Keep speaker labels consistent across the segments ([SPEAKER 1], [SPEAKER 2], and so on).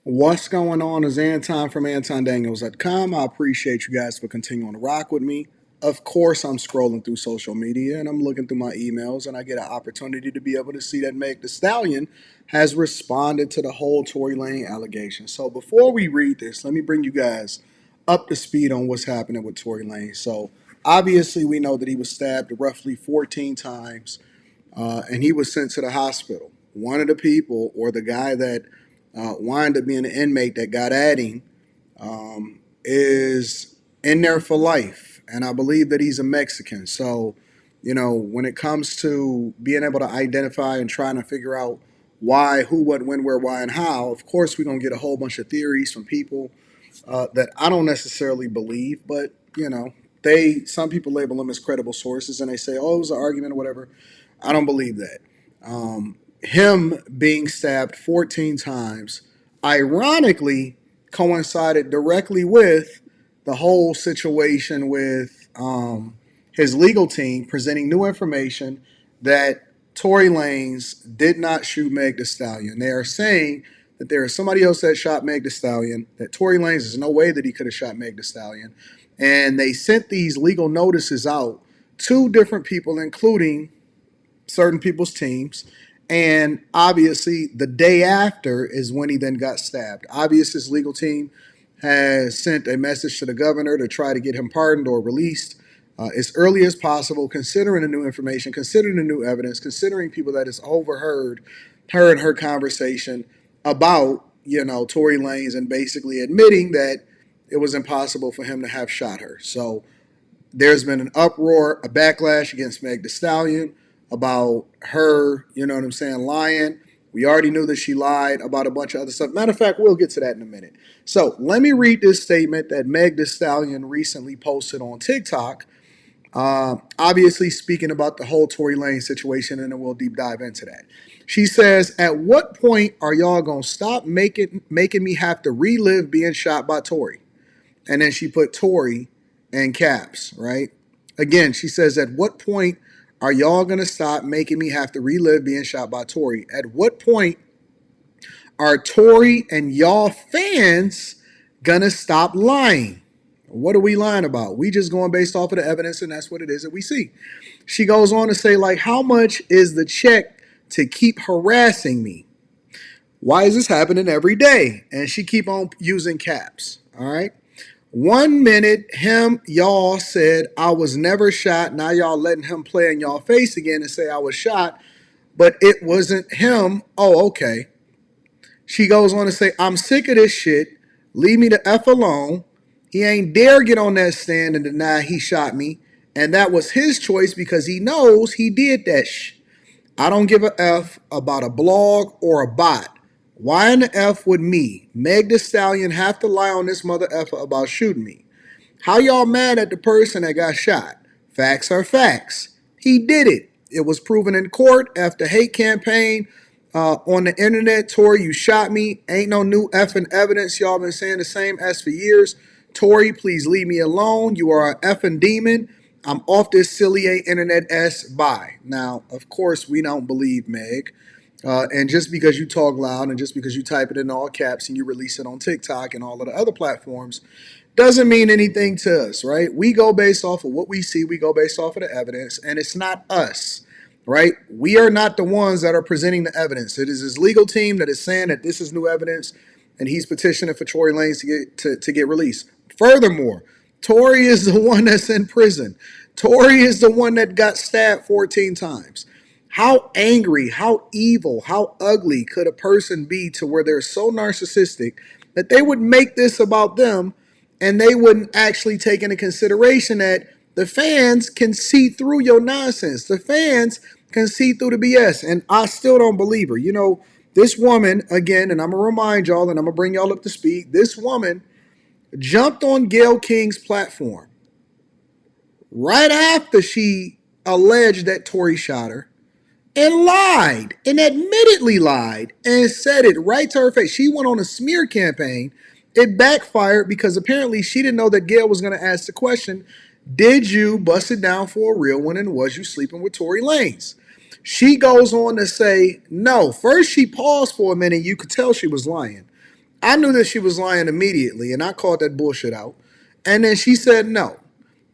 [SPEAKER 1] What's going on is Anton from antondaniels.com. I appreciate you guys for continuing to rock with me. Of course, I'm scrolling through social media and I'm looking through my emails, and I get an opportunity to be able to see that Meg the Stallion has responded to the whole Tory Lanez allegation. So before we read this, let me bring you guys up to speed on what's happening with Tory Lanez. So obviously, we know that he was stabbed roughly 14 times, and he was sent to the hospital. One of the people, or the guy that wound up being an inmate that got at him, is in there for life. And I believe that he's a Mexican. So, when it comes to being able to identify and trying to figure out why, who, what, when, where, why, and how, of course, we're going to get a whole bunch of theories from people that I don't necessarily believe, but, some people label them as credible sources and they say, oh, it was an argument or whatever. I don't believe that. Him being stabbed 14 times, ironically, coincided directly with the whole situation with his legal team presenting new information that Tory Lanez did not shoot Meg Thee Stallion. They are saying that there is somebody else that shot Meg Thee Stallion, that Tory Lanez, there's no way that he could have shot Meg Thee Stallion. And they sent these legal notices out to different people, including certain people's teams. And obviously, the day after is when he then got stabbed. Obviously, his legal team has sent a message to the governor to try to get him pardoned or released as early as possible, considering the new information, considering the new evidence, considering people that has overheard her and her conversation about, Tory Lanez, and basically admitting that it was impossible for him to have shot her. So there's been an uproar, a backlash against Meg Thee Stallion about her, lying. We already knew that she lied about a bunch of other stuff. Matter of fact, we'll get to that in a minute. So let me read this statement that Meg Thee Stallion recently posted on TikTok, obviously speaking about the whole Tory Lanez situation, and then we'll deep dive into that. She says, "At what point are y'all gonna stop making me have to relive being shot by Tory?" And then she put Tory in caps, right? Again, she says, "At what point are y'all going to stop making me have to relive being shot by Tory? At what point are Tory and y'all fans going to stop lying?" What are we lying about? We just going based off of the evidence, and that's what it is that we see. She goes on to say, like, how much is the check to keep harassing me? Why is this happening every day? And she keep on using caps, all right? 1 minute, y'all said I was never shot. Now y'all letting him play in y'all face again and say I was shot, but it wasn't him. Oh, okay. She goes on to say, I'm sick of this shit. Leave me the F alone. He ain't dare get on that stand and deny he shot me. And that was his choice because he knows he did that I don't give a F about a blog or a bot. Why in the F would me, Meg Thee Stallion, have to lie on this mother effer about shooting me? How y'all mad at the person that got shot? Facts are facts. He did it. It was proven in court after hate campaign on the internet. Tory, you shot me. Ain't no new effing evidence. Y'all been saying the same S for years. Tory, please leave me alone. You are an effing demon. I'm off this silly internet S. Bye. Now, of course, we don't believe Meg. And just because you talk loud and just because you type it in all caps and you release it on TikTok and all of the other platforms doesn't mean anything to us, right? We go based off of what we see. We go based off of the evidence, and it's not us, right? We are not the ones that are presenting the evidence. It is his legal team that is saying that this is new evidence, and he's petitioning for Tory Lanez to get released. Furthermore, Tory is the one that's in prison. Tory is the one that got stabbed 14 times. How angry, how evil, how ugly could a person be to where they're so narcissistic that they would make this about them, and they wouldn't actually take into consideration that the fans can see through your nonsense. The fans can see through the BS, and I still don't believe her. This woman, again, and I'm going to remind y'all, and I'm going to bring y'all up to speed, this woman jumped on Gayle King's platform right after she alleged that Tory shot her and lied, and admittedly lied, and said it right to her face. She went on a smear campaign. It backfired because apparently she didn't know that Gayle was going to ask the question, did you bust it down for a real one, and was you sleeping with Tory Lanez? She goes on to say, no. First, she paused for a minute. You could tell she was lying. I knew that she was lying immediately, and I called that bullshit out. And then she said no.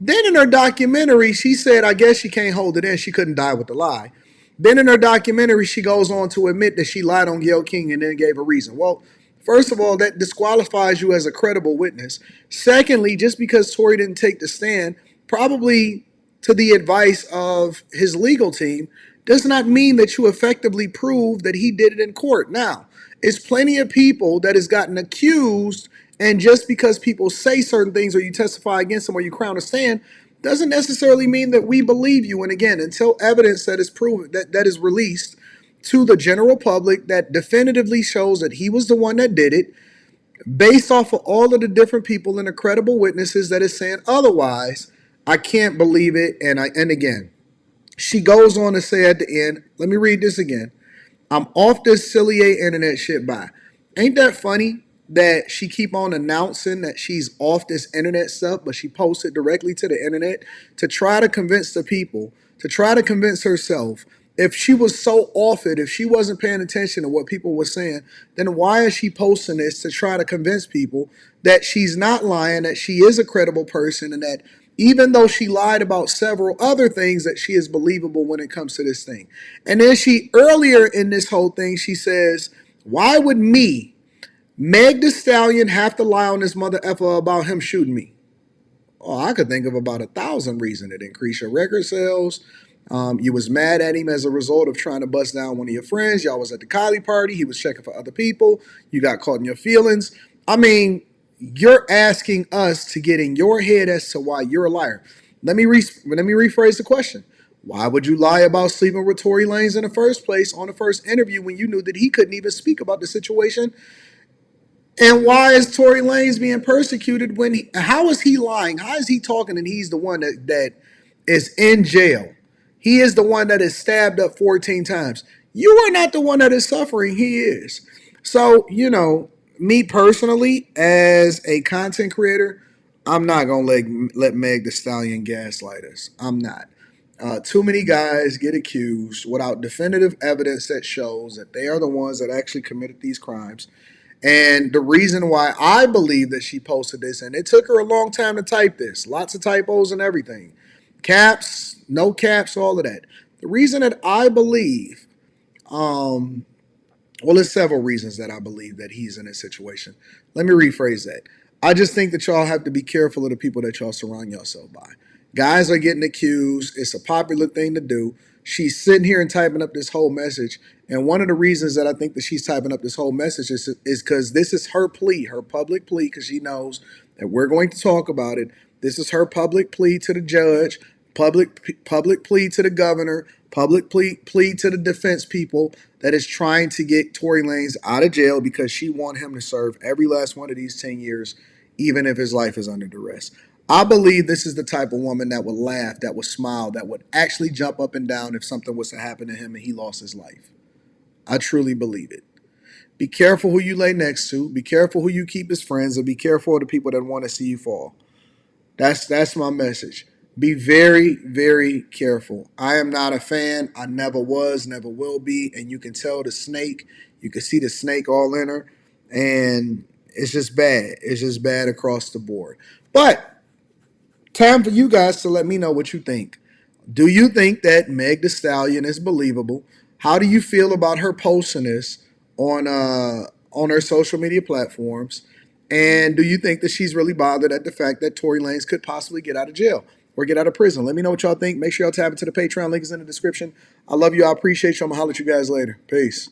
[SPEAKER 1] Then in her documentary, she said, I guess she can't hold it in. She couldn't die with the lie. Then in her documentary, she goes on to admit that she lied on Gayle King and then gave a reason. Well, first of all, that disqualifies you as a credible witness. Secondly, just because Tory didn't take the stand, probably to the advice of his legal team, does not mean that you effectively prove that he did it in court. Now, it's plenty of people that has gotten accused, and just because people say certain things or you testify against them or you crown a stand, doesn't necessarily mean that we believe you. And again, until evidence that is proven that is released to the general public that definitively shows that he was the one that did it, based off of all of the different people and the credible witnesses that is saying otherwise, I can't believe it. And again, she goes on to say at the end, let me read this again. I'm off this silly internet shit by. Ain't that funny that she keep on announcing that she's off this internet stuff, but she posts it directly to the internet to try to convince the people, to try to convince herself. If she was so off it, if she wasn't paying attention to what people were saying, then why is she posting this to try to convince people that she's not lying, that she is a credible person, and that even though she lied about several other things, that she is believable when it comes to this thing. And then she, earlier in this whole thing, she says, why would me, Meg the Stallion, have to lie on this mother effer about him shooting me? Oh, I could think of about 1,000 reasons. It increased your record sales. You was mad at him as a result of trying to bust down one of your friends. Y'all was at the Kylie party. He was checking for other people. You got caught in your feelings. I mean, you're asking us to get in your head as to why you're a liar. Let me rephrase the question. Why would you lie about sleeping with Tory Lanez in the first place on the first interview when you knew that he couldn't even speak about the situation? And why is Tory Lanez being persecuted when how is he lying? How is he talking and he's the one that is in jail? He is the one that is stabbed up 14 times. You are not the one that is suffering. He is. So, me personally, as a content creator, I'm not going to let Meg the Stallion gaslight us. I'm not. Too many guys get accused without definitive evidence that shows that they are the ones that actually committed these crimes. And the reason why I believe that she posted this, and it took her a long time to type this, lots of typos and everything, caps, no caps, all of that. The reason that I believe, well, there's several reasons that I believe that he's in this situation. Let me rephrase that. I just think that y'all have to be careful of the people that y'all surround yourself by. Guys are getting accused. It's a popular thing to do. She's sitting here and typing up this whole message. And one of the reasons that I think that she's typing up this whole message is because this is her plea, her public plea, because she knows that we're going to talk about it. This is her public plea to the judge, public plea to the governor, public plea to the defense people that is trying to get Tory Lanez out of jail because she wants him to serve every last one of these 10 years, even if his life is under duress. I believe this is the type of woman that would laugh, that would smile, that would actually jump up and down if something was to happen to him and he lost his life. I truly believe it. Be careful who you lay next to. Be careful who you keep as friends, and be careful of the people that want to see you fall. That's my message. Be very, very careful. I am not a fan. I never was, never will be. And you can tell the snake. You can see the snake all in her. And it's just bad. It's just bad across the board. But time for you guys to let me know what you think. Do you think that Meg the Stallion is believable? How do you feel about her posting this on her social media platforms? And do you think that she's really bothered at the fact that Tory Lanez could possibly get out of jail or get out of prison? Let me know what y'all think. Make sure y'all tap into the Patreon. Link is in the description. I love you. I appreciate you. I'm going to holler at you guys later. Peace.